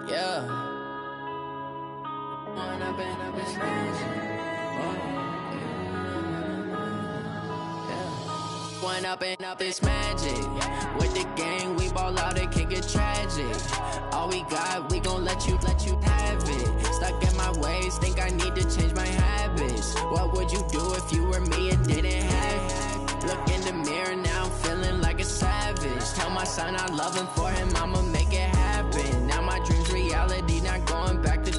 Yeah. When I've been up this When up this magic. With the gang, we ball out, it can get tragic. All we got, we gon' let you have it. Stuck in my ways, think I need to change my habits. What would you do if you were me and didn't have it? Look in the mirror, now I'm feeling like a savage. Tell my son I love him, for him I'ma make it happen. Now my dream's reality, not going back to.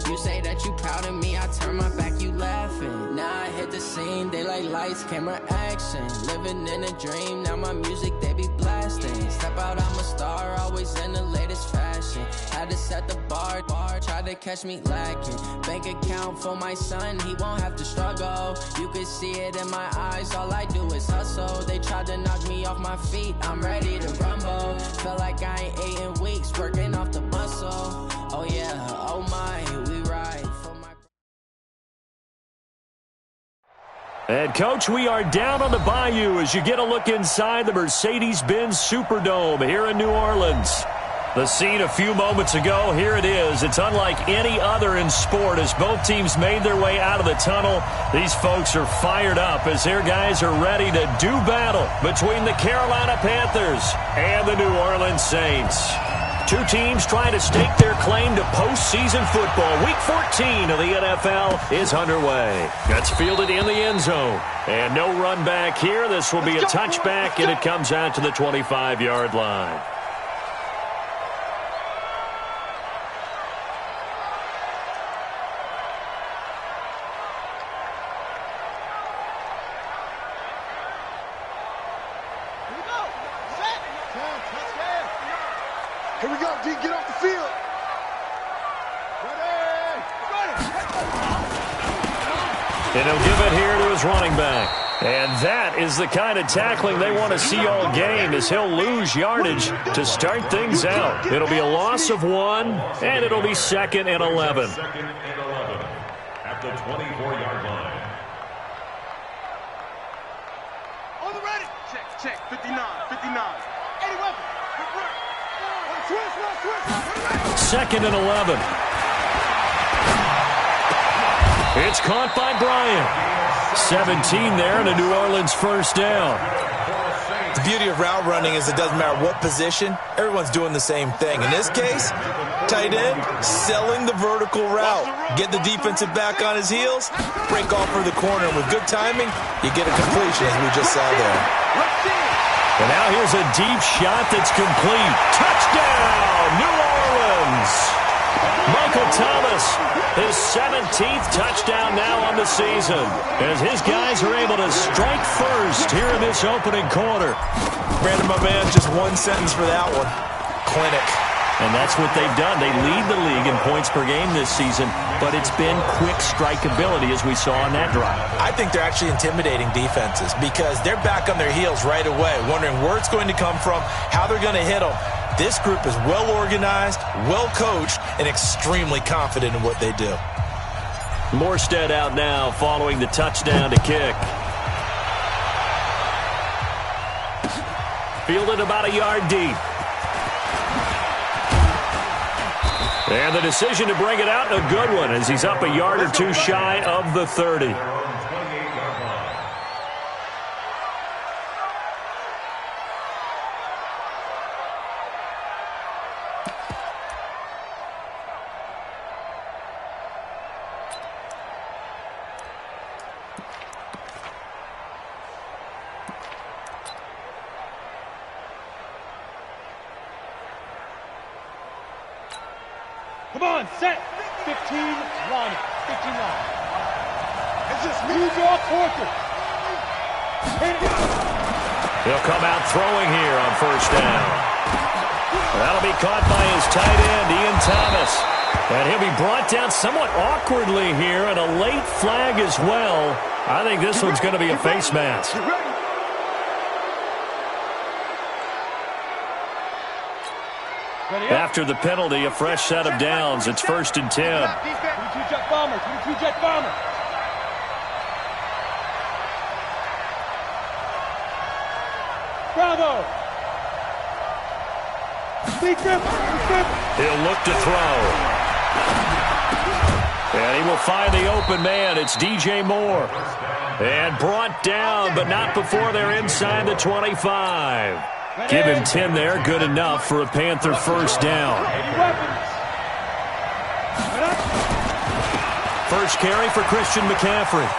You say that you proud of me, I turn my back, you laughing. Now I hit the scene, they like lights, camera, action. Living in a dream, now my music, they be blasting. Step out, I'm a star, always in the latest fashion. Had to set the bar, try to catch me lacking. Bank account for my son, he won't have to struggle. You can see it in my eyes, all I do is hustle. They tried to knock me off my feet, I'm ready to rumble. Feel like I ain't ate in weeks, working off the muscle. Oh yeah, oh my, we ride for my... And, Coach, we are down on the Bayou as you get a look inside the Mercedes-Benz Superdome here in New Orleans. The scene a few moments ago, here it is. It's unlike any other in sport as both teams made their way out of the tunnel. These folks are fired up as their guys are ready to do battle between the Carolina Panthers and the New Orleans Saints. Two teams trying to stake their claim to postseason football. Week 14 of the NFL is underway. That's fielded in the end zone. And no run back here. This will be a touchback, and it comes out to the 25-yard line. Here we go, D, get off the field. And he'll give it here to his running back. And that is the kind of tackling they want to see all game, as he'll lose yardage to start things out. It'll be a loss of 1, and it'll be 2nd and 11. At the 24-yard line. On the ready. Check, 59. 80 weapon. 2nd and 11. It's caught by Bryant. 17 there and a New Orleans first down. The beauty of route running is it doesn't matter what position, everyone's doing the same thing. In this case, tight end, selling the vertical route. Get the defensive back on his heels, break off for the corner, and with good timing, you get a completion as we just saw there. And now here's a deep shot that's complete. Touchdown, New Orleans! Michael Thomas, his 17th touchdown now on the season, as his guys are able to strike first here in this opening quarter. Brandon, my man, just one sentence for that one. Clinic. And that's what they've done. They lead the league in points per game this season, but it's been quick strikeability as we saw on that drive. I think they're actually intimidating defenses because they're back on their heels right away, wondering where it's going to come from, how they're going to hit them. This group is well organized, well coached, and extremely confident in what they do. Morstead out now following the touchdown to kick. Fielded about a yard deep. And the decision to bring it out, a good one, as he's up a yard or two shy of the 30. Come on, set. 15 line. 15 line. It's just New York quarter. He'll come out throwing here on first down. That'll be caught by his tight end, Ian Thomas. And he'll be brought down somewhat awkwardly here, and a late flag as well. I think this one's going to be a face mask. After the penalty, a fresh set of downs. It's 1st and 10. 22 jet bomber. 22 jet bomber. Bravo. He'll look to throw. And he will find the open man. It's DJ Moore. And brought down, but not before they're inside the 25. Give him 10 there. Good enough for a Panther first down. First carry for Christian McCaffrey.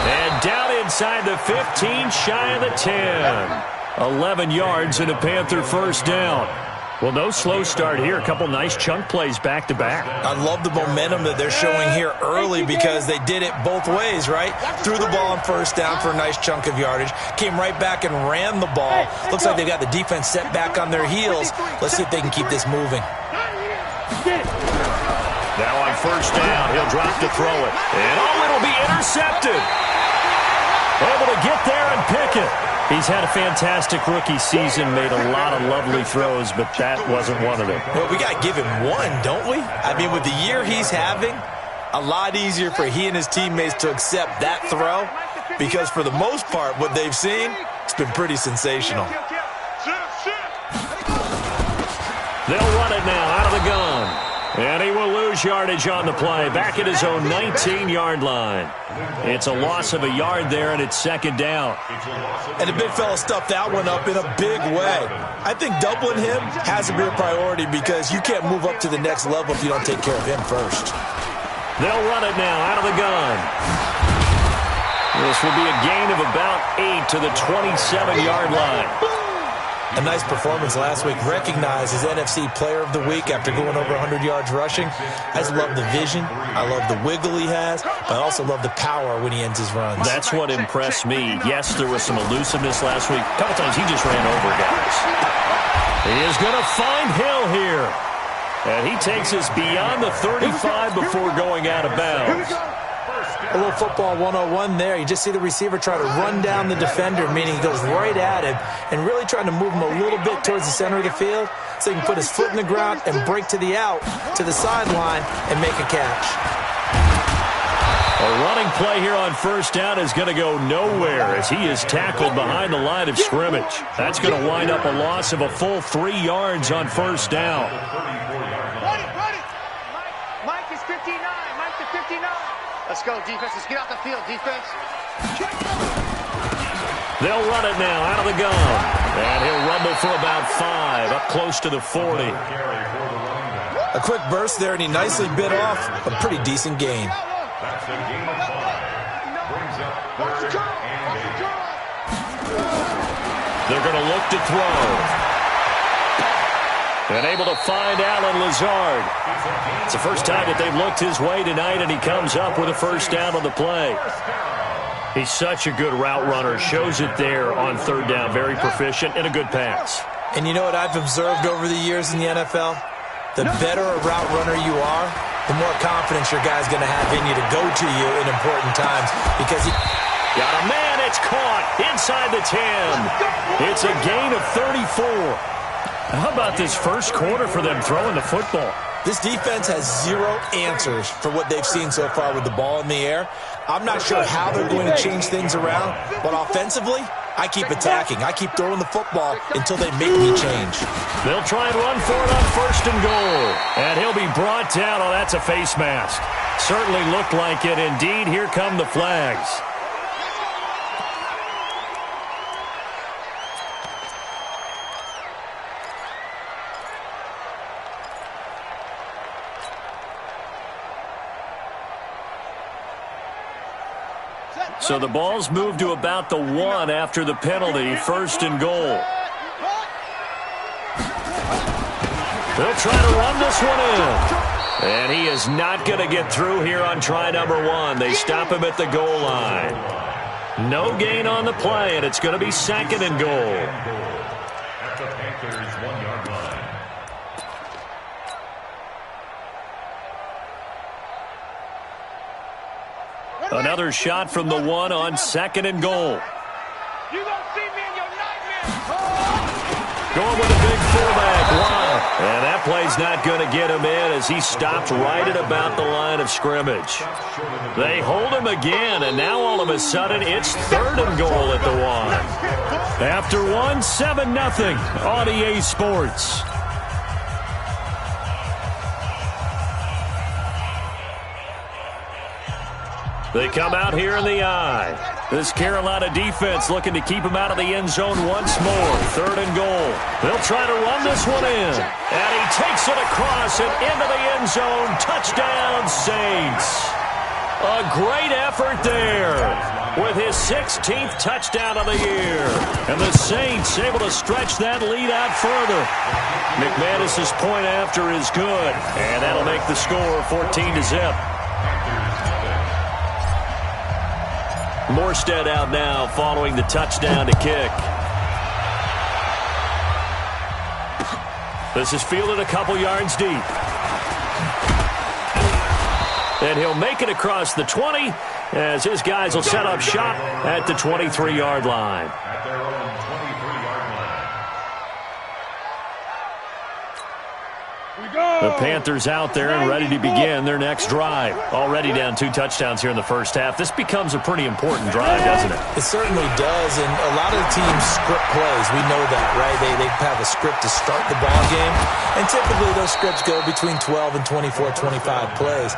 And down inside the 15, shy of the 10. 11 yards and a Panther first down. Well, no slow start here. A couple nice chunk plays back-to-back. I love the momentum that they're showing here early because they did it both ways, right? Threw the ball on first down for a nice chunk of yardage. Came right back and ran the ball. Looks like they've got the defense set back on their heels. Let's see if they can keep this moving. Now on first down, he'll drop to throw it. And it'll be intercepted. Able to get there and pick it. He's had a fantastic rookie season, made a lot of lovely throws, but that wasn't one of them. Well, we got to give him one, don't we? I mean, with the year he's having, a lot easier for he and his teammates to accept that throw because for the most part, what they've seen, it's been pretty sensational. They'll run it now out of the gun. And he will lose yardage on the play, back at his own 19-yard line. It's a loss of a yard there, and it's second down. And the big fella stuffed that one up in a big way. I think doubling him has to be a priority because you can't move up to the next level if you don't take care of him first. They'll run it now out of the gun. This will be a gain of about 8 to the 27-yard line. A nice performance last week. Recognized as NFC Player of the Week after going over 100 yards rushing. I just love the vision. I love the wiggle he has. But I also love the power when he ends his runs. That's what impressed me. Yes, there was some elusiveness last week. A couple times he just ran over guys. He is going to find Hill here. And he takes us beyond the 35 before going out of bounds. A little football 101 there. You just see the receiver try to run down the defender, meaning he goes right at him and really trying to move him a little bit towards the center of the field so he can put his foot in the ground and break to the out, to the sideline, and make a catch. A running play here on first down is going to go nowhere as he is tackled behind the line of scrimmage. That's going to wind up a loss of a full 3 yards on first down. Mike is 59. Mike to 59. Let's go, defense. Let's get out the field, defense. They'll run it now out of the gun. And he'll rumble for about 5, up close to the 40. A quick burst there, and he nicely bit off a pretty decent gain. That's a gain of 5. Brings up third and 8. They're going to look to throw. And able to find Alan Lazard. It's the first time that they've looked his way tonight, and he comes up with a first down on the play. He's such a good route runner. Shows it there on third down. Very proficient and a good pass. And you know what I've observed over the years in the NFL? The better a route runner you are, the more confidence your guy's going to have in you to go to you in important times because he... Got a man. It's caught inside the 10. It's a gain of 34. How about this first quarter for them throwing the football? This defense has zero answers for what they've seen so far with the ball in the air. I'm not sure how they're going to change things around, but offensively, I keep attacking. I keep throwing the football until they make me change. They'll try and run for it on first and goal. And he'll be brought down. Oh, that's a face mask. Certainly looked like it. Indeed, here come the flags. So the ball's moved to about the 1 after the penalty, first and goal. They'll try to run this one in. And he is not going to get through here on try number 1. They stop him at the goal line. No gain on the play, and it's going to be second and goal. At the Panthers' 1-yard line. Another shot from the 1 on second and goal. You gonna see me in your nightmare. Going with a big fullback. Wow. And that play's not going to get him in as he stopped right at about the line of scrimmage. They hold him again, and now all of a sudden it's 3rd and goal at the 1. After 1, 7-0 on EA Sports. They come out here in the eye. This Carolina defense looking to keep him out of the end zone once more. 3rd and goal. They'll try to run this one in. And he takes it across and into the end zone. Touchdown, Saints. A great effort there with his 16th touchdown of the year. And the Saints able to stretch that lead out further. McManus's point after is good. And that'll make the score 14-0. Morstead out now following the touchdown to kick. This is fielded a couple yards deep. And he'll make it across the 20 as his guys will set up shop at the 23-yard line. At their own 23-yard line. The Panthers out there and ready to begin their next drive. Already down 2 touchdowns here in the first half. This becomes a pretty important drive, doesn't it? It certainly does, and a lot of the teams script plays. We know that, right? They have a script to start the ball game, and typically those scripts go between 12 and 24, 25 plays.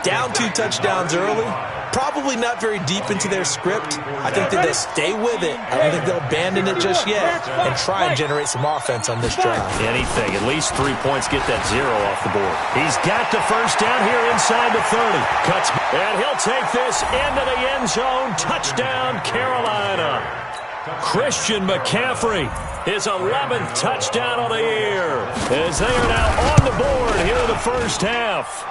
Down 2 touchdowns early, probably not very deep into their script. I think that they'll stay with it. I don't think they'll abandon it just yet and try and generate some offense on this drive. Anything. At least 3 points get that 0 off the board. He's got the first down here inside the 30. Cuts, and he'll take this into the end zone. Touchdown, Carolina. Christian McCaffrey, his 11th touchdown of the year, as they are now on the board here in the first half.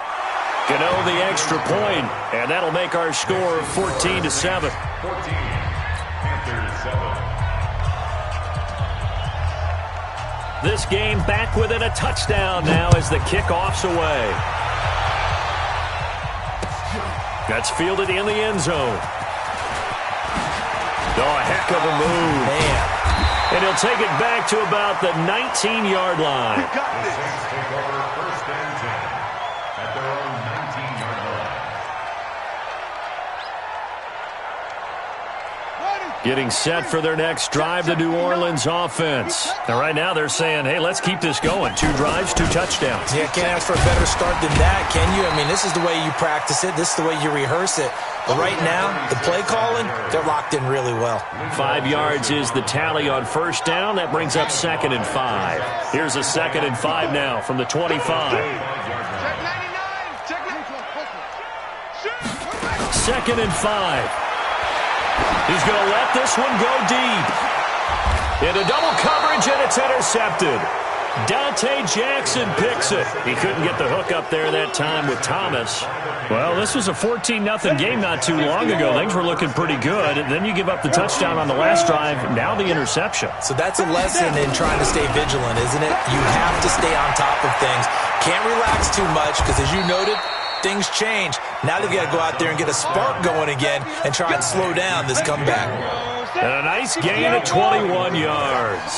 Gano the extra point, and that'll make our score 14-7. 14, Panthers 7. This game back within a touchdown now as the kickoff's away. That's fielded in the end zone. Oh, a heck of a move. Man. And he'll take it back to about the 19-yard line. Take over 1st and 10 at their own 19-yard line. Getting set for their next drive, the New Orleans offense. And right now they're saying, hey, let's keep this going. 2 drives, 2 touchdowns. Yeah, can't ask for a better start than that, can you? I mean, this is the way you practice it. This is the way you rehearse it. But right now, the play calling, they're locked in really well. 5 yards is the tally on first down. That brings up 2nd and 5. Here's a 2nd and 5 now from the 25. 2nd and 5. He's going to let this one go deep. Into double coverage, and it's intercepted. Dante Jackson picks it. He couldn't get the hook up there that time with Thomas. Well, this was a 14-0 game not too long ago. Things were looking pretty good. And then you give up the touchdown on the last drive. Now the interception. So that's a lesson in trying to stay vigilant, isn't it? You have to stay on top of things. Can't relax too much because, as you noted, things change. Now they've got to go out there and get a spark going again and try and slow down this comeback. And a nice gain of 21 yards.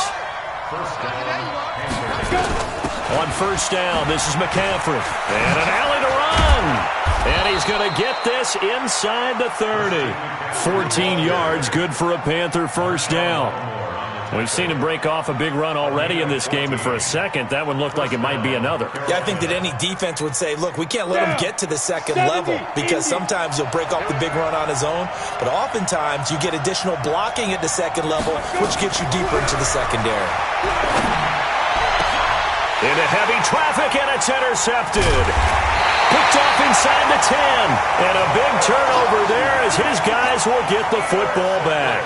On first down, this is McCaffrey. And an alley to run. And he's going to get this inside the 30. 14 yards, good for a Panther first down. We've seen him break off a big run already in this game, and for a second, that one looked like it might be another. Yeah, I think that any defense would say, look, we can't let him get to the second level because sometimes he'll break off the big run on his own, but oftentimes you get additional blocking at the second level, which gets you deeper into the secondary. Into heavy traffic, and it's intercepted. Picked off inside the 10, and a big turnover there as his guys will get the football back.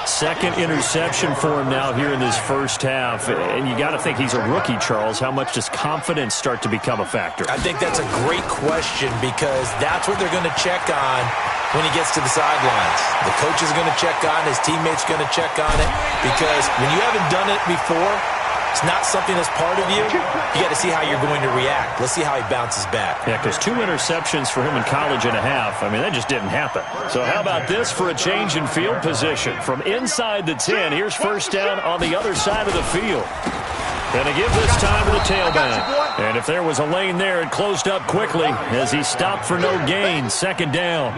Second interception for him now here in this first half. And you got to think he's a rookie, Charles. How much does confidence start to become a factor? I think that's a great question because that's what they're going to check on when he gets to the sidelines. The coach is going to check on, his teammates going to check on it because when you haven't done it before, it's not something that's part of you. You got to see how you're going to react. Let's see how he bounces back. Yeah, because 2 interceptions for him in college and a half, I mean, that just didn't happen. So how about this for a change in field position? From inside the 10, here's first down on the other side of the field. And a give this time to the tailback. And if there was a lane there, it closed up quickly as he stopped for no gain. Second down.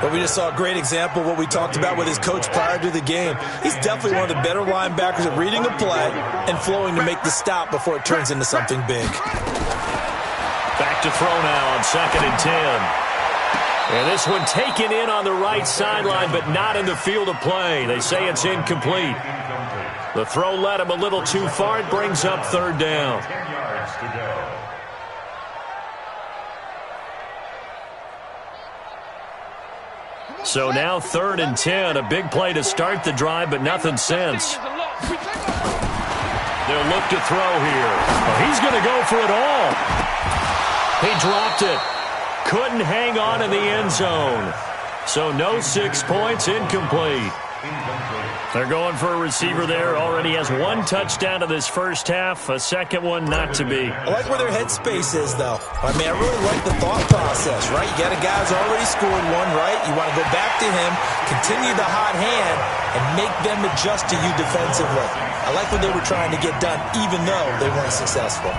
But we just saw a great example of what we talked about with his coach prior to the game. He's definitely one of the better linebackers at reading a play and flowing to make the stop before it turns into something big. Back to throw now on 2nd and 10. And this one taken in on the right sideline, but not in the field of play. They say it's incomplete. The throw led him a little too far. It brings up 3rd down. 10 yards to go. So now 3rd and 10. A big play to start the drive, but nothing since. They'll look to throw here. Oh, he's going to go for it all. He dropped it. Couldn't hang on in the end zone. So no 6 points, incomplete. They're going for a receiver there. Already has 1 touchdown in this first half. A second one not to be. I like where their headspace is, though. I mean, I really like the thought process, right? You got a guy who's already scored 1, right? You want to go back to him, continue the hot hand, and make them adjust to you defensively. I like what they were trying to get done, even though they weren't successful.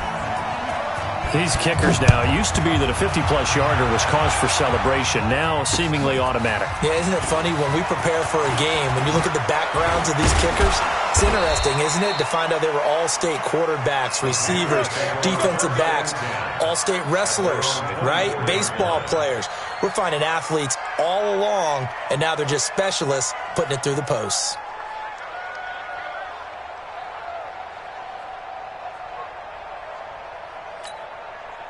These kickers now, it used to be that a 50-plus yarder was cause for celebration. Now, seemingly automatic. Yeah, isn't it funny when we prepare for a game, when you look at the backgrounds of these kickers, it's interesting, isn't it, to find out they were all-state quarterbacks, receivers, defensive backs, all-state wrestlers, right? Baseball players. We're finding athletes all along, and now they're just specialists putting it through the posts.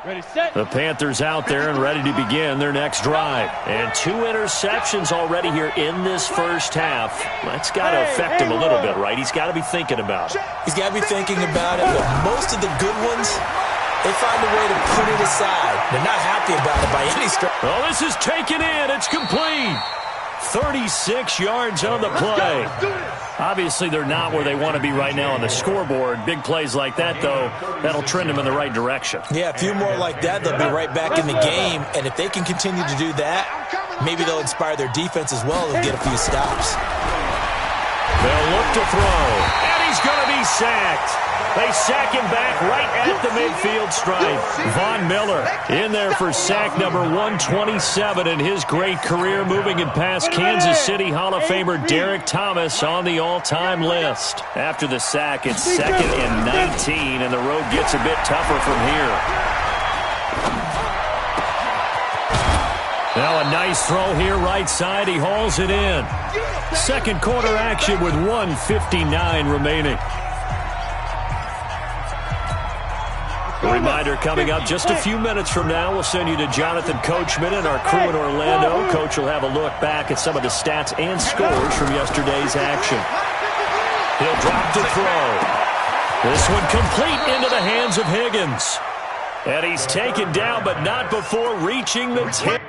Ready, set. The Panthers out there and ready to begin their next drive. And 2 interceptions already here in this first half. That's got to affect him a little bit, right? He's got to be thinking about it. He's got to be thinking about it, but most of the good ones, they find a way to put it aside. They're not happy about it by any stretch. Oh, this is taken in. It's complete. 36 yards on the play. Obviously, they're not where they want to be right now on the scoreboard. Big plays like that, though, that'll trend them in the right direction. Yeah, a few more like that, they'll be right back in the game. And if they can continue to do that, maybe they'll inspire their defense as well and get a few stops. They'll look to throw, and he's going to be sacked. They sack him back right at the midfield stripe. Von Miller in there for sack number 127 in his great career, moving it past Kansas City Hall of Famer Derek Thomas on the all-time list. After the sack, it's 2nd and 19, and the road gets a bit tougher from here. Now a nice throw here right side. He hauls it in. Second quarter action with 1:59 remaining. A reminder coming up just a few minutes from now. We'll send you to Jonathan Coachman and our crew in Orlando. Coach will have a look back at some of the stats and scores from yesterday's action. He'll drop to throw. This one complete into the hands of Higgins. And he's taken down, but not before reaching the 10.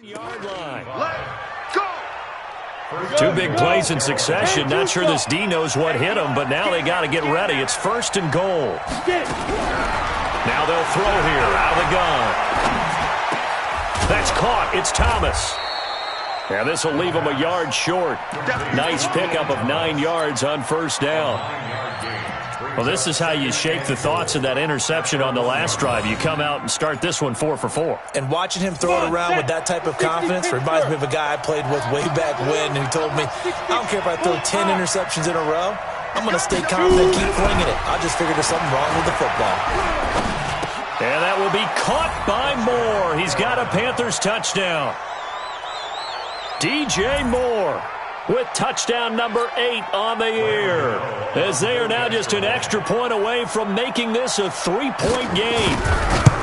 Yard line. Two big plays in succession. Not sure this D knows what hit him, but now they got to get ready. It's 1st and goal. Now they'll throw here out of the gun. That's caught. It's Thomas. And this will leave him a yard short. Nice pickup of 9 yards on 1st down. Well, this is how you shake the thoughts of that interception on the last drive. You come out and start this one 4 for 4. And watching him throw it around with that type of confidence reminds me of a guy I played with way back when, and he told me, I don't care if I throw 10 interceptions in a row. I'm going to stay confident, keep flinging it. I just figured there's something wrong with the football. And that will be caught by Moore. He's got a Panthers touchdown. DJ Moore with touchdown number 8 on the year, as they are now just an extra point away from making this a 3-point game.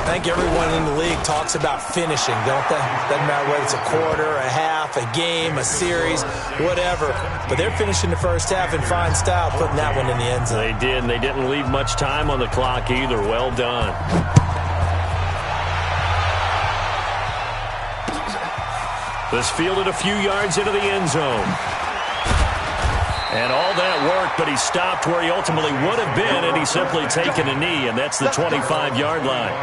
I think everyone in the league talks about finishing, don't they? Doesn't matter whether it's a quarter, a half, a game, a series, whatever. But they're finishing the first half in fine style, putting that one in the end zone. They did, and they didn't leave much time on the clock either. Well done. This fielded a few yards into the end zone. And all that worked, but he stopped where he ultimately would have been, and he's simply taken a knee, and that's the 25-yard line.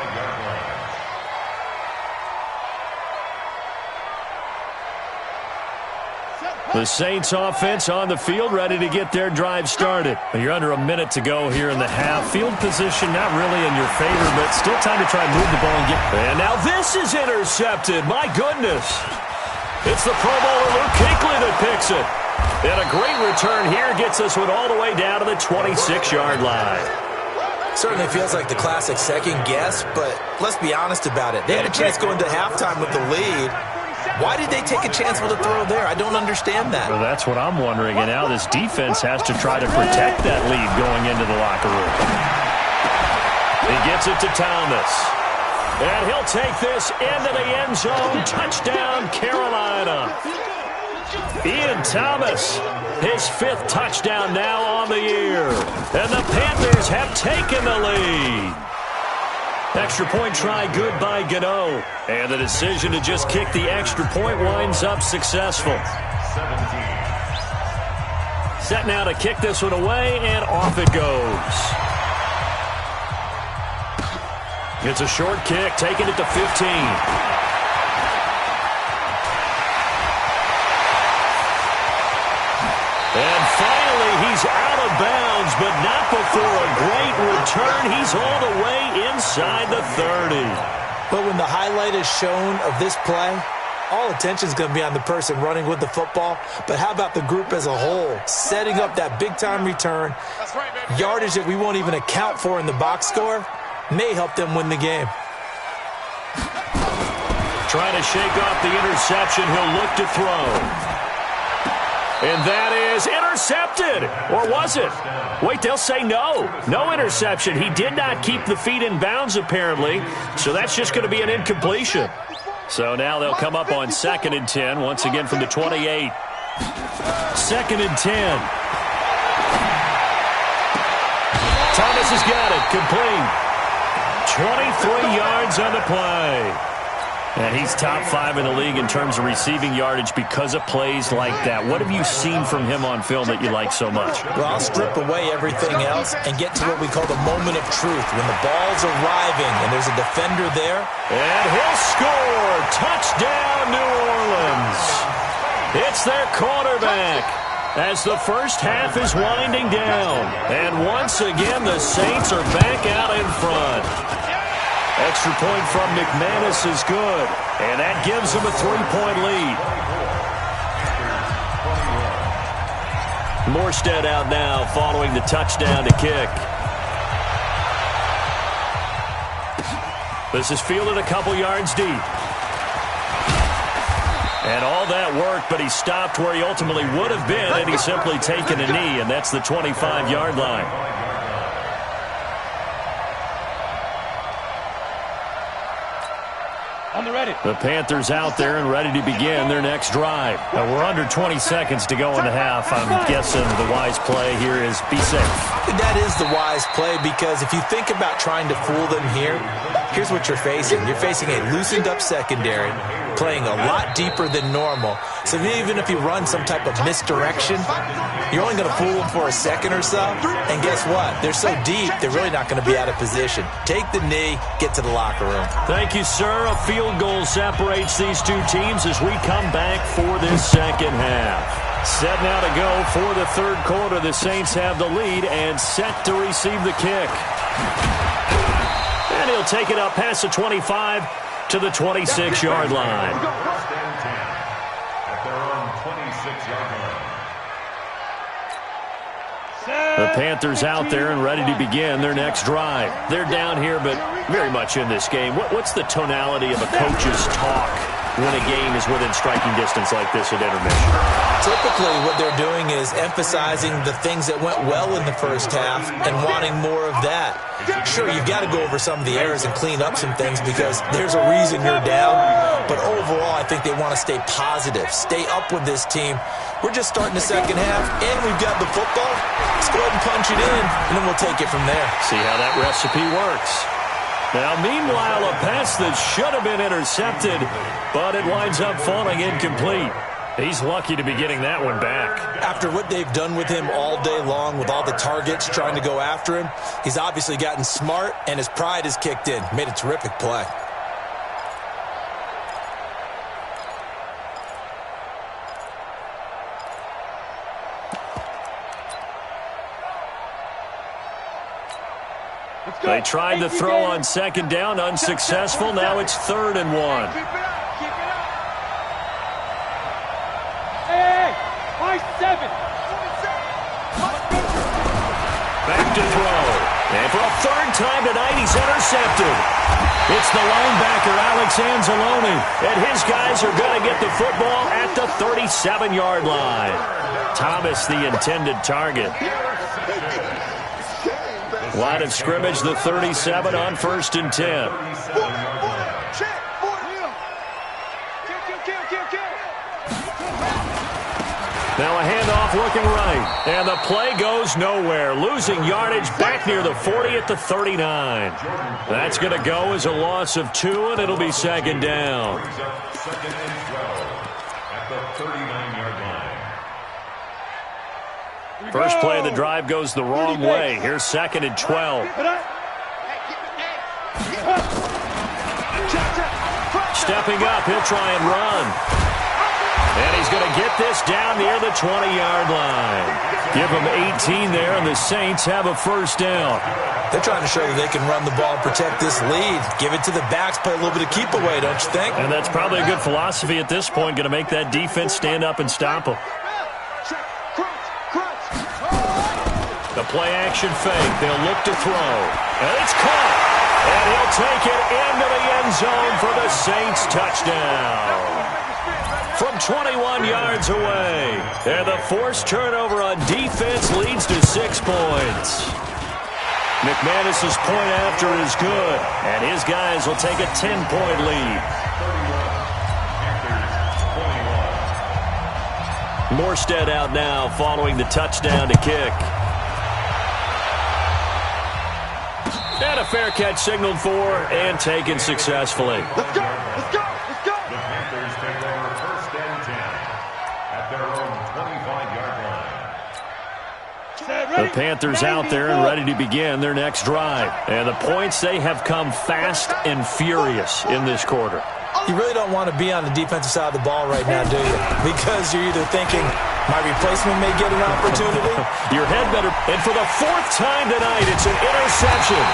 The Saints offense on the field, ready to get their drive started. You're under a minute to go here in the half. Field position not really in your favor, but still time to try and move the ball and get... And now this is intercepted. My goodness. It's the Pro Bowler Luke Kuechly that picks it. And a great return here gets this one all the way down to the 26-yard line. Certainly feels like the classic second guess, but let's be honest about it. They had a chance going to halftime with the lead. Why did they take a chance with a throw there? I don't understand that. Well, that's what I'm wondering. And now this defense has to try to protect that lead going into the locker room. He gets it to Thomas. And he'll take this into the end zone. Touchdown, Carolina. Ian Thomas, his 5th touchdown now on the year. And the Panthers have taken the lead. Extra point try good by Gano. And the decision to just kick the extra point winds up successful. Set now to kick this one away, and off it goes. It's a short kick, taking it to 15. And finally, he's out of bounds, but not before a great return. He's all the way inside the 30. But when the highlight is shown of this play, all attention is going to be on the person running with the football. But how about the group as a whole? Setting up that big-time return, yardage that we won't even account for in the box score, may help them win the game. Trying to shake off the interception. He'll look to throw. And that is intercepted. Or was it? Wait, they'll say no. No interception. He did not keep the feet in bounds, apparently. So that's just going to be an incompletion. So now they'll come up on 2nd and 10, once again from the 28. 2nd and 10. Thomas has got it. Complete. 23 yards on the play. And he's top 5 in the league in terms of receiving yardage because of plays like that. What have you seen from him on film that you like so much? Well, I'll strip away everything else and get to what we call the moment of truth, when the ball's arriving and there's a defender there. And he'll score. Touchdown, New Orleans. It's their quarterback as the first half is winding down. And once again, the Saints are back out in front. Extra point from McManus is good, and that gives them a 3-point lead. Morstead out now following the touchdown to kick. This is fielded a couple yards deep. And all that worked, but he stopped where he ultimately would have been, and he's simply taken a knee, and that's the 25-yard line. The Panthers out there and ready to begin their next drive. Now we're under 20 seconds to go in the half. I'm guessing the wise play here is be safe. That is the wise play, because if you think about trying to fool them here, here's what you're facing. You're facing a loosened up secondary, playing a lot deeper than normal. So even if you run some type of misdirection, you're only going to fool them for a second or so. And guess what? They're so deep, they're really not going to be out of position. Take the knee, get to the locker room. Thank you, sir. A field goal separates these two teams as we come back for this second half. Set now to go for the third quarter. The Saints have the lead and set to receive the kick. And he'll take it up past the 25 to the 26-yard line. First and 10 at their own 26-yard line. The Panthers out there and ready to begin their next drive. They're down here, but very much in this game. What's the tonality of a coach's talk when a game is within striking distance like this at intermission? Typically, what they're doing is emphasizing the things that went well in the first half and wanting more of that. Sure, you've got to go over some of the errors and clean up some things because there's a reason you're down. But overall, I think they want to stay positive, stay up with this team. We're just starting the second half, and we've got the football. Let's go ahead and punch it in, and then we'll take it from there. See how that recipe works. Now, meanwhile, a pass that should have been intercepted, but it winds up falling incomplete. He's lucky to be getting that one back. After what they've done with him all day long, with all the targets trying to go after him, he's obviously gotten smart, and his pride has kicked in. Made a terrific play. They tried the throw on second down, unsuccessful. Now it's 3rd and 1. Keep it up, keep it up. Hey, high 7. Back to throw. And for a third time tonight, he's intercepted. It's the linebacker, Alex Anzalone. And his guys are going to get the football at the 37-yard line. Thomas, the intended target. Line of scrimmage, the 37 on 1st and 10. Now a handoff looking right. And the play goes nowhere. Losing yardage back near the 40 at the 39. That's going to go as a loss of 2, and it'll be 2nd down. Second and 12 at the 39-yard line. First play of the drive goes the wrong way. Here's 2nd and 12. Stepping up, he'll try and run. And he's going to get this down near the 20-yard line. Give him 18 there, and the Saints have a first down. They're trying to show that they can run the ball and protect this lead. Give it to the backs, play a little bit of keep away, don't you think? And that's probably a good philosophy at this point, going to make that defense stand up and stop them. The play-action fake. They'll look to throw. And it's caught. And he'll take it into the end zone for the Saints touchdown. From 21 yards away. And the forced turnover on defense leads to 6 points. McManus's point after is good. And his guys will take a 10-point lead. 31. Morstead out now following the touchdown to kick. And a fair catch signaled for and taken successfully. Let's go, let's go, let's go. The Panthers take over 1st and 10 at their own 25-yard line. The Panthers out there and ready to begin their next drive. And the points, they have come fast and furious in this quarter. You really don't want to be on the defensive side of the ball right now, do you? Because you're either thinking, my replacement may get an opportunity. Your head better. And for the 4th time tonight, it's an interception.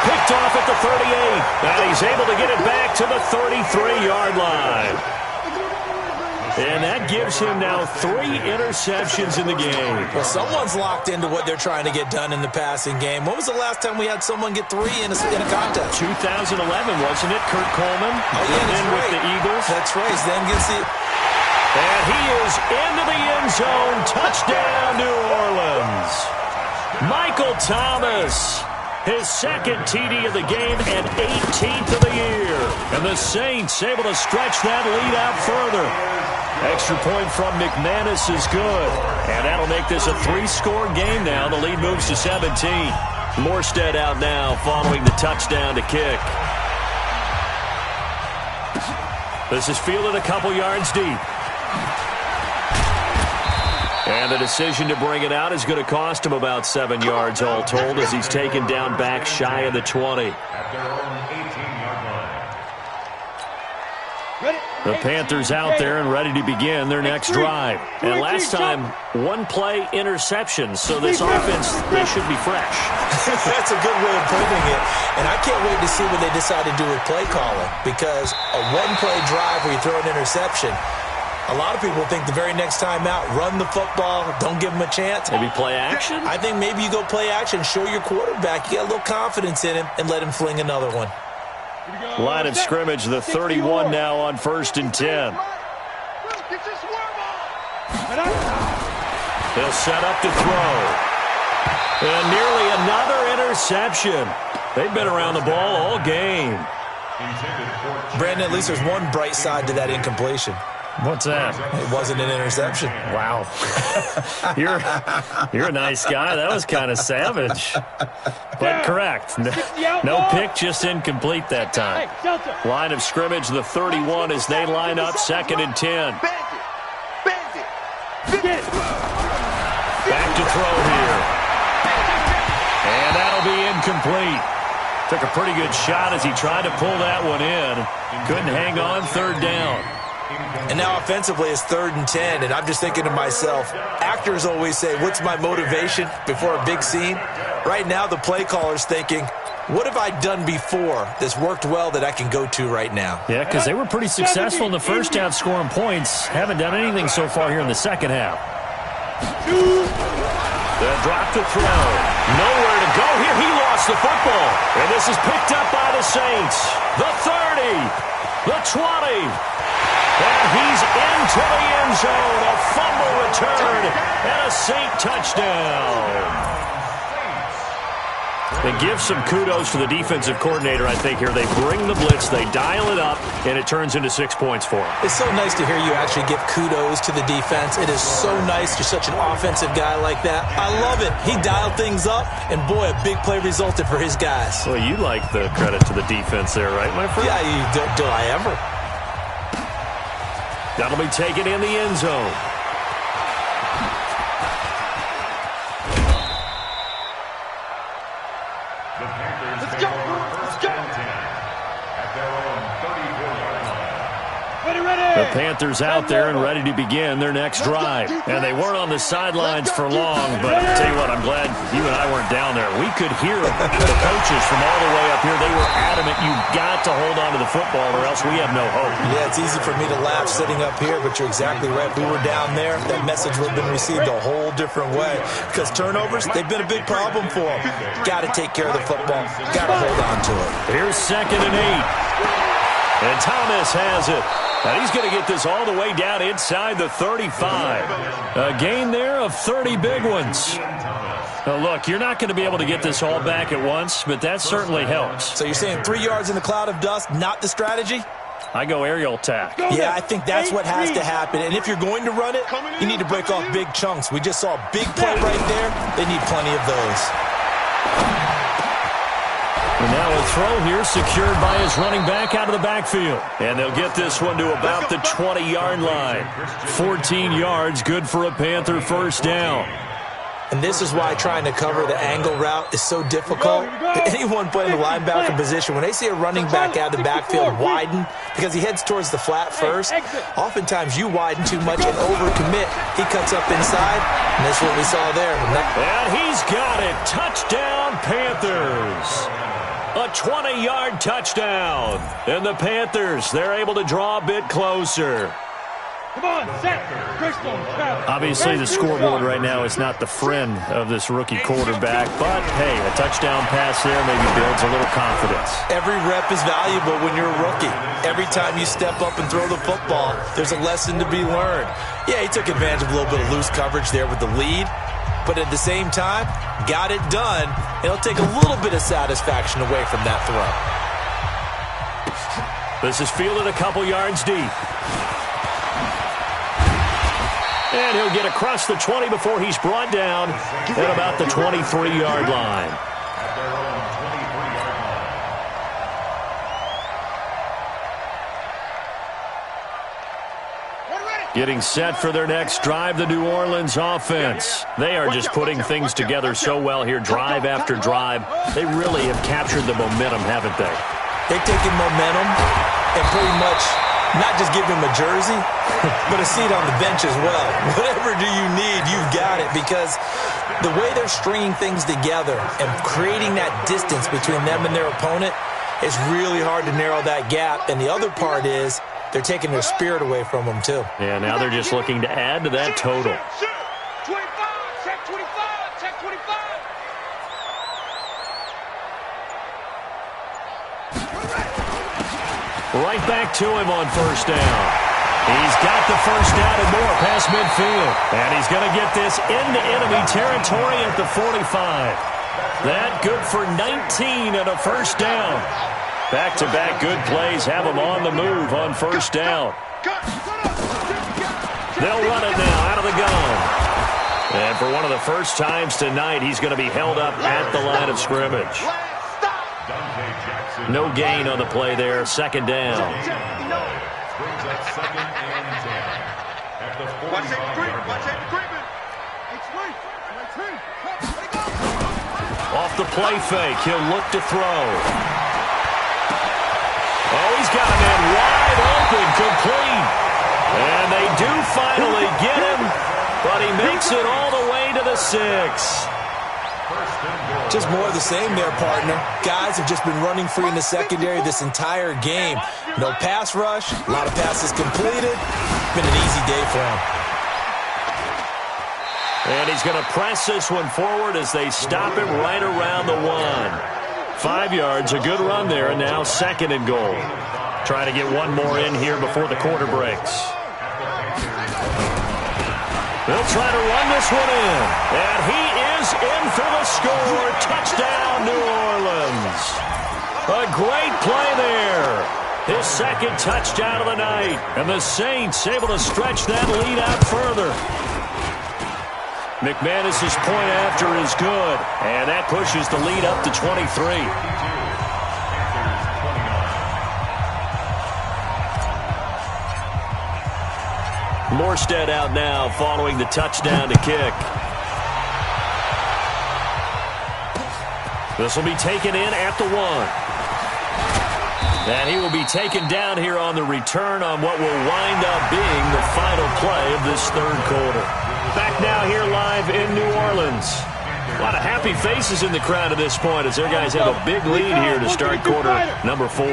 Picked off at the 38. And he's able to get it back to the 33-yard line. And that gives him now 3 interceptions in the game. Well, someone's locked into what they're trying to get done in the passing game. When was the last time we had someone get 3 in a contest? 2011, wasn't it? Kurt Coleman. Oh, yeah, that's right. With the Eagles. That's right. He's then gets the... And he is into the end zone. Touchdown, New Orleans. Michael Thomas. His 2nd TD of the game and 18th of the year. And the Saints able to stretch that lead out further. Extra point from McManus is good. And that'll make this a 3-score game now. The lead moves to 17. Morstead out now following the touchdown to kick. This is fielded a couple yards deep. And the decision to bring it out is going to cost him about 7 yards all told as he's taken down back shy of the 20. At their own 18-yard line. The Panthers out there and ready to begin their next drive. And last time, one-play interception, so this offense, they should be fresh. That's a good way of putting it. And I can't wait to see what they decide to do with play calling, because a one-play drive where you throw an interception, a lot of people think the very next time out, run the football, don't give them a chance. Maybe play action? I think maybe you go play action, show your quarterback you got a little confidence in him, and let him fling another one. Line of scrimmage, the 31 now on 1st and 10. He'll set up to throw. And nearly another interception. They've been around the ball all game. Brandon, at least there's one bright side to that incompletion. What's that? It wasn't an interception. Wow. You're a nice guy. That was kind of savage. But correct. No pick, just incomplete that time. Line of scrimmage, the 31 as they line up 2nd and 10. Back to throw here. And that'll be incomplete. Took a pretty good shot as he tried to pull that one in. Couldn't hang on, 3rd down. And now offensively it's 3rd and 10, and I'm just thinking to myself, actors always say, what's my motivation before a big scene? Right now the play caller's thinking, what have I done before that's worked well that I can go to right now? Yeah, because they were pretty successful in the first half scoring points. Haven't done anything so far here in the second half. The drop to throw. Nowhere to go here. He lost the football. And this is picked up by the Saints. The 30. The 20. And he's into the end zone. A fumble return and a Saint touchdown. They give some kudos to the defensive coordinator, I think, here. They bring the blitz, they dial it up, and it turns into 6 points for them. It's so nice to hear you actually give kudos to the defense. It is so nice. You're such an offensive guy like that. I love it. He dialed things up, and boy, a big play resulted for his guys. Well, you like the credit to the defense there, right, my friend? Yeah, do I ever? That'll be taken in the end zone. Let's go! Let's go! At their own 34-yard line. Ready! The Panthers out there and ready to begin their next drive. And they weren't on the sidelines for long, but I tell you what, I'm glad you and I weren't down there. We could hear the coaches from all the way up here. They were adamant, you've got to hold on to the football or else we have no hope. Yeah, it's easy for me to laugh sitting up here, but you're exactly right. If we were down there, that message would have been received a whole different way. Because turnovers, they've been a big problem for them. Got to take care of the football. Got to hold on to it. Here's 2nd and 8. And Thomas has it. And he's going to get this all the way down inside the 35. A gain there of 30 big ones. Now, look, you're not going to be able to get this all back at once, but that certainly helps. So you're saying 3 yards in the cloud of dust, not the strategy? I go aerial attack. Yeah, I think that's what has to happen. And if you're going to run it, you need to break off big chunks. We just saw a big play right there. They need plenty of those. And now a throw here secured by his running back out of the backfield. And they'll get this one to about the 20-yard line. 14 yards, good for a Panther first down. And this is why trying to cover the angle route is so difficult. Anyone playing the linebacker position, when they see a running back out of the backfield widen, because he heads towards the flat first, oftentimes you widen too much and overcommit. He cuts up inside, and that's what we saw there. And he's got it. Touchdown, Panthers. A 20-yard touchdown. And the Panthers, they're able to draw a bit closer. Come on, set. Obviously, the scoreboard right now is not the friend of this rookie quarterback, but, hey, a touchdown pass there maybe builds a little confidence. Every rep is valuable when you're a rookie. Every time you step up and throw the football, there's a lesson to be learned. Yeah, he took advantage of a little bit of loose coverage there with the lead, but at the same time, got it done. It'll take a little bit of satisfaction away from that throw. This is fielded a couple yards deep. And he'll get across the 20 before he's brought down at about the 23-yard line. At their own 23-yard line. Getting set for their next drive, the New Orleans offense. They are just putting things together so well here, drive after drive. They really have captured the momentum, haven't they? They've taken momentum and pretty much not just give him a jersey, but a seat on the bench as well. Whatever do you need, you've got it, because the way they're stringing things together and creating that distance between them and their opponent, it's really hard to narrow that gap. And the other part is they're taking their spirit away from them, too. Yeah, now they're just looking to add to that total. 25, check 25, check 25. Right back to him on first down. He's got the first down and more past midfield. And he's going to get this into enemy territory at the 45. That good for 19 and a first down. Back-to-back good plays have him on the move on first down. They'll run it now out of the gun. And for one of the first times tonight, he's going to be held up at the line of scrimmage. No gain on the play there. Second down. Brings up second and 10. At the 45-yard line. Off the play fake, he'll look to throw. Oh, he's got a man wide open, complete. And they do finally get him, but he makes it all the way to the 6. Just more of the same there, partner. Guys have just been running free in the secondary this entire game. No pass rush, a lot of passes completed. Been an easy day for him. And he's going to press this one forward as they stop him right around the 1. 5 yards, a good run there, and now second and goal. Trying to get one more in here before the quarter breaks. They'll try to run this one in. And he is in for the score. Touchdown, New Orleans. A great play there. His second touchdown of the night. And the Saints able to stretch that lead out further. McManus's point after is good. And that pushes the lead up to 23. Morstead out now following the touchdown to kick. This will be taken in at the 1. And he will be taken down here on the return on what will wind up being the final play of this third quarter. Back now here live in New Orleans. A lot of happy faces in the crowd at this point as their guys have a big lead here to start quarter number 4.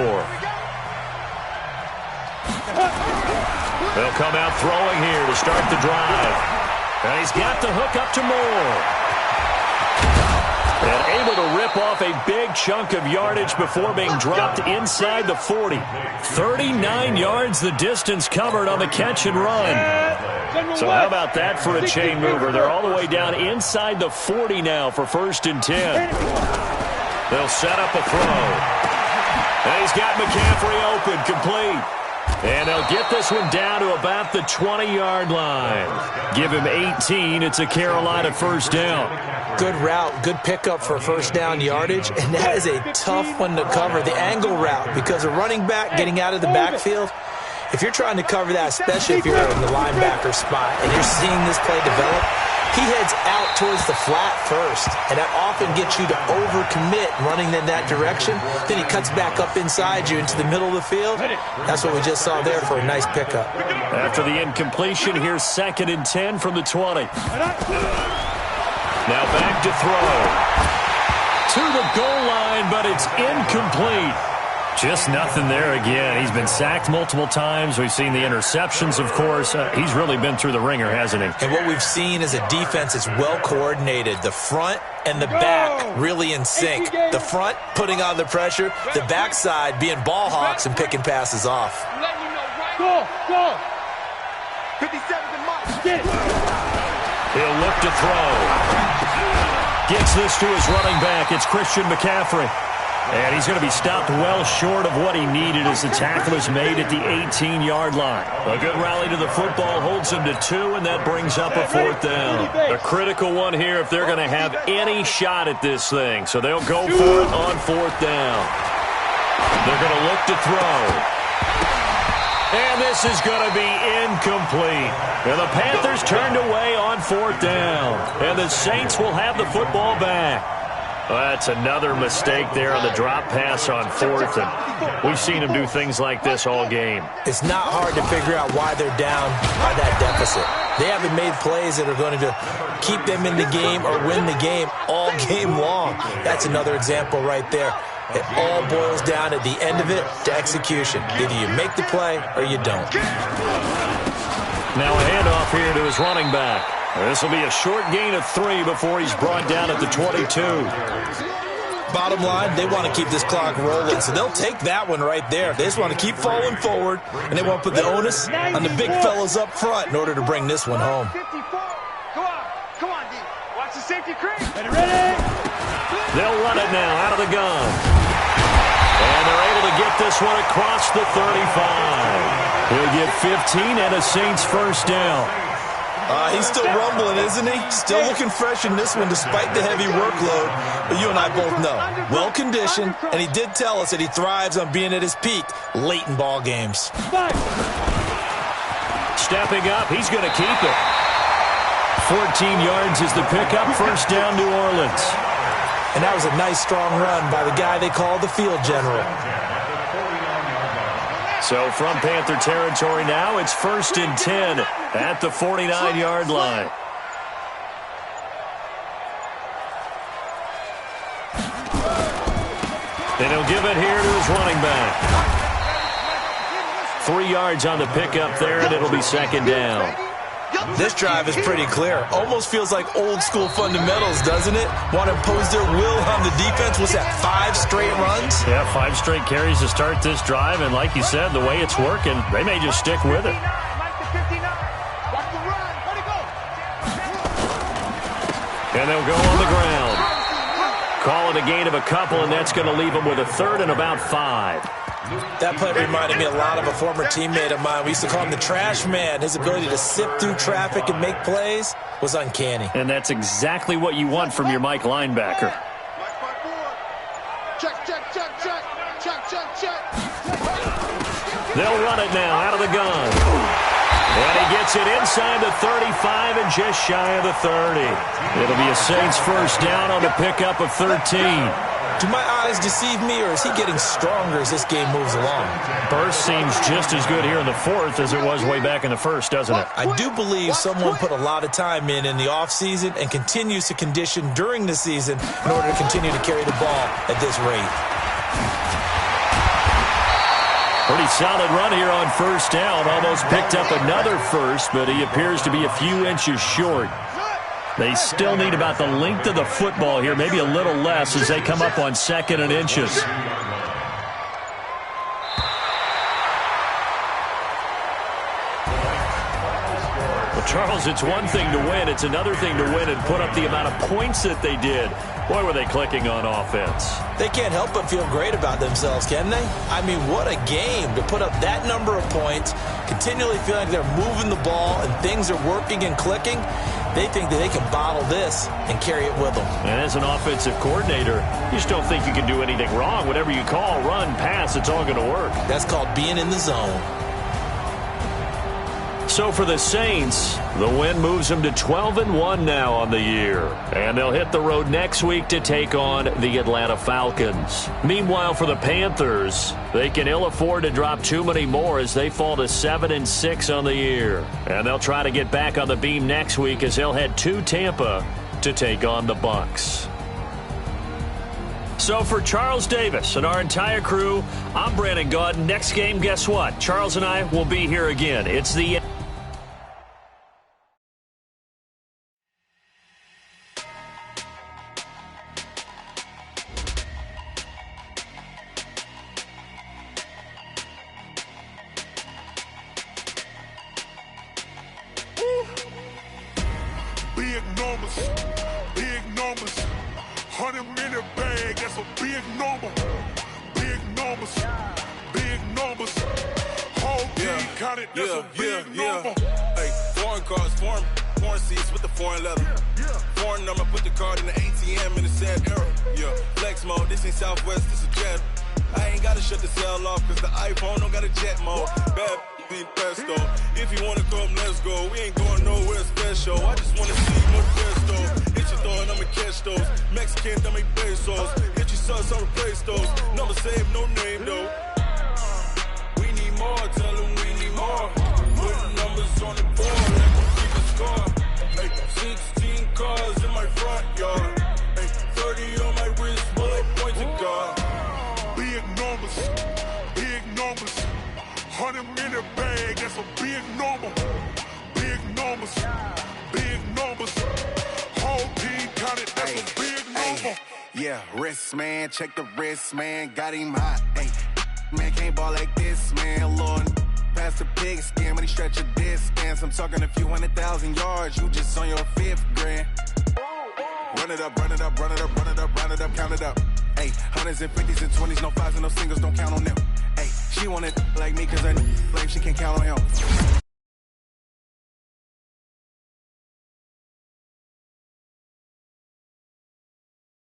They'll come out throwing here to start the drive. And he's got the hook up to Moore. And able to rip off a big chunk of yardage before being dropped inside the 40. 39 yards the distance covered on the catch and run. So how about that for a chain mover? They're all the way down inside the 40 now for first and 10. They'll set up a throw. And he's got McCaffrey open, complete. And they'll get this one down to about the 20-yard line. Give him 18. It's a Carolina first down. Good route, good pickup for first down yardage, and that is a tough one to cover, the angle route, because a running back getting out of the backfield, if you're trying to cover that, especially if you're in the linebacker spot and you're seeing this play develop, he heads out towards the flat first, and that often gets you to overcommit running in that direction. Then he cuts back up inside you into the middle of the field. That's what we just saw there for a nice pickup. After the incompletion, here's second and 10 from the 20. Now back to throw. To the goal line, but it's incomplete. Just nothing there again. He's been sacked multiple times. We've seen the interceptions, of course. He's really been through the ringer, hasn't he? And what we've seen is a defense that's well coordinated. The front and the back really in sync. The front putting on the pressure. The backside being ball hawks and picking passes off. Go! 57 and Mike. Get it. He'll look to throw. Gets this to his running back. It's Christian McCaffrey. And he's going to be stopped well short of what he needed as the tackle is made at the 18-yard line. A good rally to the football holds him to 2, and that brings up a fourth down. A critical one here if they're going to have any shot at this thing. So they'll go for it on fourth down. They're going to look to throw. And this is going to be incomplete. And the Panthers turned away on fourth down. And the Saints will have the football back. Well, that's another mistake there on the drop pass on fourth, and we've seen him do things like this all game. It's not hard to figure out why they're down by that deficit. They haven't made plays that are going to keep them in the game or win the game all game long. That's another example right there. It all boils down at the end of it to execution. Either you make the play or you don't. Now a handoff here to his running back. This will be a short gain of 3 before he's brought down at the 22. Bottom line, they want to keep this clock rolling, so they'll take that one right there. They just want to keep falling forward, and they want to put the onus on the big fellas up front in order to bring this one home. Come on, D. Watch the safety creep. Ready? They'll run it now out of the gun. And they're able to get this one across the 35. He'll get 15 and a Saints first down. He's still rumbling, isn't he? Still looking fresh in this one despite the heavy workload. But you and I both know, well-conditioned, and he did tell us that he thrives on being at his peak late in ball games. Stepping up, he's going to keep it. 14 yards is the pickup, first down New Orleans. And that was a nice, strong run by the guy they call the field general. So from Panther territory now, it's 1st and 10 at the 49-yard line. And he'll give it here to his running back. 3 yards on the pickup there, and it'll be second down. This drive is pretty clear. Almost feels like old-school fundamentals, doesn't it? Want to impose their will on the defense. What's that, 5 straight runs? Yeah, 5 straight carries to start this drive, and like you said, the way it's working, they may just stick with it. And they'll go on the ground. Call it a gain of a couple, and that's going to leave them with a 3rd and about 5. That play reminded me a lot of a former teammate of mine. We used to call him the trash man. His ability to sift through traffic and make plays was uncanny. And that's exactly what you want from your Mike linebacker. They'll run it now out of the gun. And he gets it inside the 35 and just shy of the 30. It'll be a Saints first down on the pickup of 13. Do my eyes deceive me, or is he getting stronger as this game moves along? Burst seems just as good here in the 4th as it was way back in the 1st, doesn't it? I do believe someone put a lot of time in the offseason and continues to condition during the season in order to continue to carry the ball at this rate. Pretty solid run here on first down. Almost picked up another first, but he appears to be a few inches short. They still need about the length of the football here, maybe a little less as they come up on 2nd and inches. Well, Charles, it's one thing to win. It's another thing to win and put up the amount of points that they did. Boy, were they clicking on offense. They can't help but feel great about themselves, can they? I mean, what a game to put up that number of points, continually feeling like they're moving the ball and things are working and clicking. They think that they can bottle this and carry it with them. And as an offensive coordinator, you just don't think you can do anything wrong. Whatever you call, run, pass, it's all going to work. That's called being in the zone. So for the Saints, the win moves them to 12-1 now on the year. And they'll hit the road next week to take on the Atlanta Falcons. Meanwhile, for the Panthers, they can ill afford to drop too many more as they fall to 7-6 on the year. And they'll try to get back on the beam next week as they'll head to Tampa to take on the Bucs. So for Charles Davis and our entire crew, I'm Brandon Gaudin. Next game, guess what? Charles and I will be here again. It's the... Big numbers, 100-minute bag, that's a big number. Big numbers, whole team counted, that's a big number. Hey, foreign cars, foreign seats with the foreign leather. Foreign number, put the card in the ATM in the sad era. Yeah, flex mode, this ain't Southwest, this a jet. I ain't gotta shut the cell off, cause the iPhone don't got a jet mode. Bad ain't pesto. If you wanna come, let's go. We ain't going nowhere special. I just wanna see more pesto. Hit your thought one, I'ma catch those. Mexican, that make pesos. Hit you sus, I'll replace those. Number save, no name though. We need more, tell them we need more. Put numbers on the board, let them keep the score. Hey, 16 cars in my front yard. Hey, 30 on my wrist, while I point to God. Big numbers, big numbers. 100 minute bag, that's a big number. Big numbers, big numbers. Whole team counted, that's a big number. Yeah, wrist man, check the wrist man, got him hot. Ay, man can't ball like this, man. Lord, past the pig skin, but he stretch a distance. I'm talking a few 100,000 yards, you just on your 5th grand. Run it up, run it up, run it up, run it up, run it up, count it up. Ay, hundreds and 50s and 20s, no 5s and no singles, don't count on them. Ay, she want it like me, cause her claim she can't count on him.